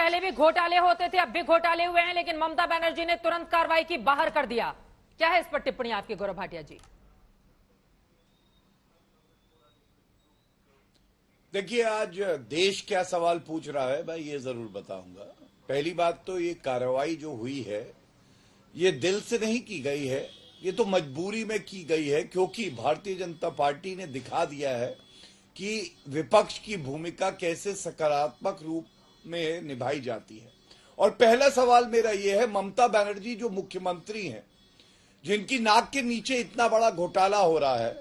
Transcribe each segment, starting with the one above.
पहले भी घोटाले होते थे, अब भी घोटाले हुए हैं, लेकिन ममता बनर्जी ने तुरंत कार्रवाई की, बाहर कर दिया। क्या है इस पर टिप्पणी आपकी, गौरव भाटिया जी? देखिए, आज देश क्या सवाल पूछ रहा है मैं ये जरूर बताऊंगा। पहली बात तो ये कार्रवाई जो हुई है ये दिल से नहीं की गई है, ये तो मजबूरी में की गई है, क्योंकि भारतीय जनता पार्टी ने दिखा दिया है कि विपक्ष की भूमिका कैसे सकारात्मक रूप में निभाई जाती है। और पहला सवाल मेरा ये है, ममता बनर्जी जो मुख्यमंत्री हैं, जिनकी नाक के नीचे इतना बड़ा घोटाला हो रहा है,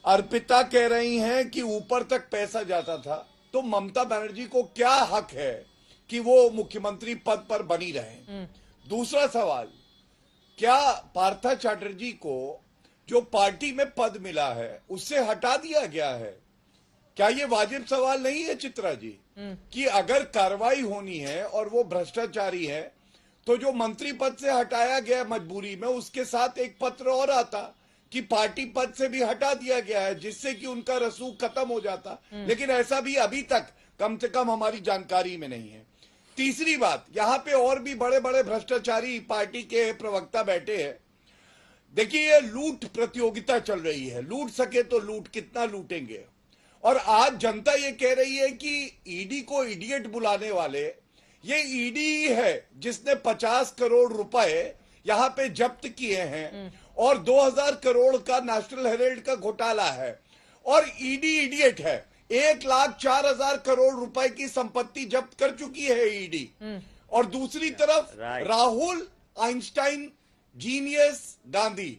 अर्पिता कह रही हैं कि ऊपर तक पैसा जाता था, तो ममता बनर्जी को क्या हक है कि वो मुख्यमंत्री पद पर बनी रहें? दूसरा सवाल, क्या पार्था चैटर्जी को जो पार्टी में पद मिला है उससे हटा दिया गया है? क्या ये वाजिब सवाल नहीं है चित्रा जी कि अगर कार्रवाई होनी है और वो भ्रष्टाचारी है तो जो मंत्री पद से हटाया गया मजबूरी में, उसके साथ एक पत्र और आता कि पार्टी पद से भी हटा दिया गया है, जिससे कि उनका रसूख खत्म हो जाता। लेकिन ऐसा भी अभी तक कम से कम हमारी जानकारी में नहीं है। तीसरी बात, यहां पे और भी बड़े बड़े भ्रष्टाचारी पार्टी के प्रवक्ता बैठे हैं। देखिए, ये लूट प्रतियोगिता चल रही है, लूट सके तो लूट, कितना लूटेंगे। और आज जनता ये कह रही है कि ईडी को इडियट बुलाने वाले ये ईडी ही है जिसने 50 करोड़ रुपए यहां पे जब्त किए हैं, और 2000 करोड़ का नेशनल हेराल्ड का घोटाला है, और ईडी इडियट है। 1,04,000 करोड़ रुपए की संपत्ति जब्त कर चुकी है ईडी। और दूसरी तरफ Rahul Einstein genius Gandhi,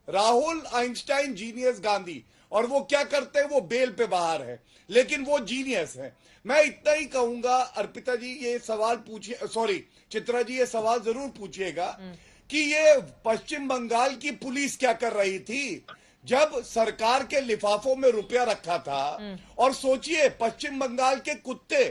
Rahul Einstein genius Gandhi, और वो क्या करते हैं? वो बेल पे बाहर है, लेकिन वो जीनियस है। मैं इतना ही कहूंगा, अर्पिता जी ये सवाल पूछिए, सॉरी चित्रा जी ये सवाल जरूर पूछिएगा कि ये पश्चिम बंगाल की पुलिस क्या कर रही थी जब सरकार के लिफाफों में रुपया रखा था। और सोचिए, पश्चिम बंगाल के कुत्ते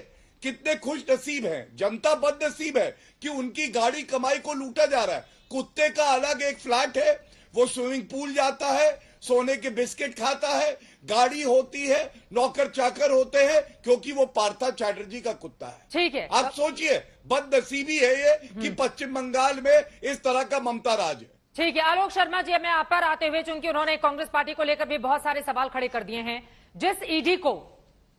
कितने खुश नसीब हैं, जनता बदनसीब है कि उनकी गाड़ी कमाई को लूटा जा रहा है। कुत्ते का अलग एक फ्लैट है, वो स्विमिंग पूल जाता है, सोने के बिस्किट खाता है, गाड़ी होती है, नौकर चाकर होते हैं, क्योंकि वो पार्था चैटर्जी का कुत्ता है। ठीक है, आप सोचिए, बदनसीबी है ये कि पश्चिम बंगाल में इस तरह का ममता राज है। ठीक है। आलोक शर्मा जी, मैं आप पर आते हुए, चूंकि उन्होंने कांग्रेस पार्टी को लेकर भी बहुत सारे सवाल खड़े कर दिए हैं, जिस ईडी को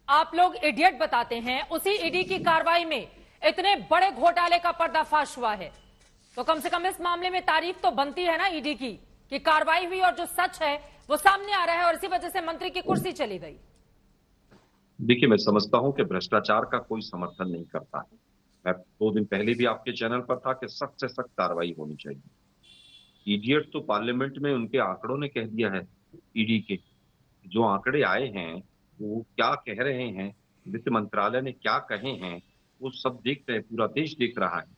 आप लोग इडियट बताते हैं, उसी ईडी की कार्रवाई में इतने बड़े घोटाले का पर्दाफाश हुआ है, तो कम से कम इस मामले में तारीफ तो बनती है ना ईडी की, कि कार्रवाई हुई और जो सच है वो सामने आ रहा है, और इसी वजह से मंत्री की कुर्सी चली गई। देखिए, मैं समझता हूं कि भ्रष्टाचार का कोई समर्थन नहीं करता है। मैं 2 दिन पहले भी आपके चैनल पर था कि सख्त से सख्त कार्रवाई होनी चाहिए। इडियट तो पार्लियामेंट में उनके आंकड़ों ने कह दिया है, ईडी के जो आंकड़े आए हैं वो क्या कह रहे हैं, वित्त मंत्रालय ने क्या कहे हैं, वो सब देख रहे हैं, पूरा देश देख रहा है।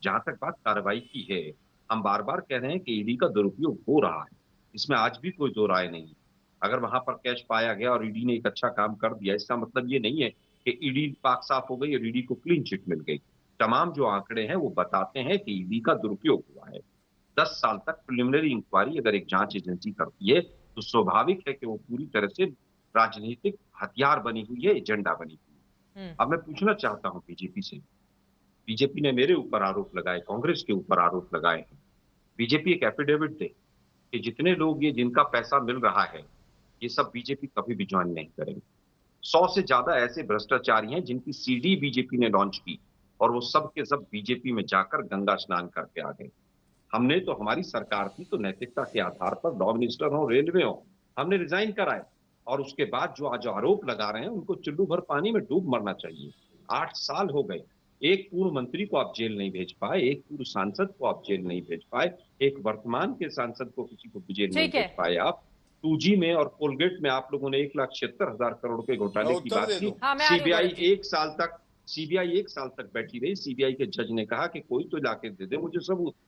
जहां तक बात कार्रवाई की है, हम बार बार कह रहे हैं कि ईडी का दुरुपयोग हो रहा है, इसमें आज भी कोई दो राय नहीं है। अगर वहां पर कैश पाया गया और ईडी ने एक अच्छा काम कर दिया, इसका मतलब ये नहीं है कि ईडी पाक साफ हो गई और ईडी को क्लीन चिट मिल गई। तमाम जो आंकड़े हैं वो बताते हैं कि ईडी का दुरुपयोग हुआ है। 10 साल तक प्रिलिमिनरी इंक्वायरी अगर एक जांच एजेंसी करती है तो स्वाभाविक है कि वो पूरी तरह से राजनीतिक हथियार बनी हुई है, एजेंडा बनी हुई है। अब मैं पूछना चाहता हूं बीजेपी से, बीजेपी ने मेरे ऊपर आरोप लगाए, कांग्रेस के ऊपर आरोप लगाए हैं। बीजेपी एक एफिडेविट दे कि जितने लोग ये जिनका पैसा मिल रहा है ये सब बीजेपी कभी भी ज्वाइन नहीं करेंगे। 100 से ज्यादा ऐसे भ्रष्टाचारी हैं जिनकी सीडी बीजेपी ने लॉन्च की और वो सब के सब बीजेपी में जाकर गंगा स्नान करके आ गए। हमने तो, हमारी सरकार थी तो नैतिकता के आधार पर लॉ मिनिस्टर हो, रेलवे हो, हमने रिजाइन कराए, और उसके बाद जो आज आरोप लगा रहे हैं उनको चुल्लू भर पानी में डूब मरना चाहिए। 8 साल हो गए, एक पूर्व मंत्री को आप जेल नहीं भेज पाए, एक पूर्व सांसद को आप जेल नहीं भेज पाए, एक वर्तमान के सांसद को किसी को जेल नहीं भेज पाए। आप 2G में और कोलगेट में आप लोगों ने 1,76,000 करोड़ के घोटाले की बात की। सीबीआई 1 साल तक बैठी रही। सीबीआई के जज ने कहा कि कोई तो लाके दे दे मुझे सबूत।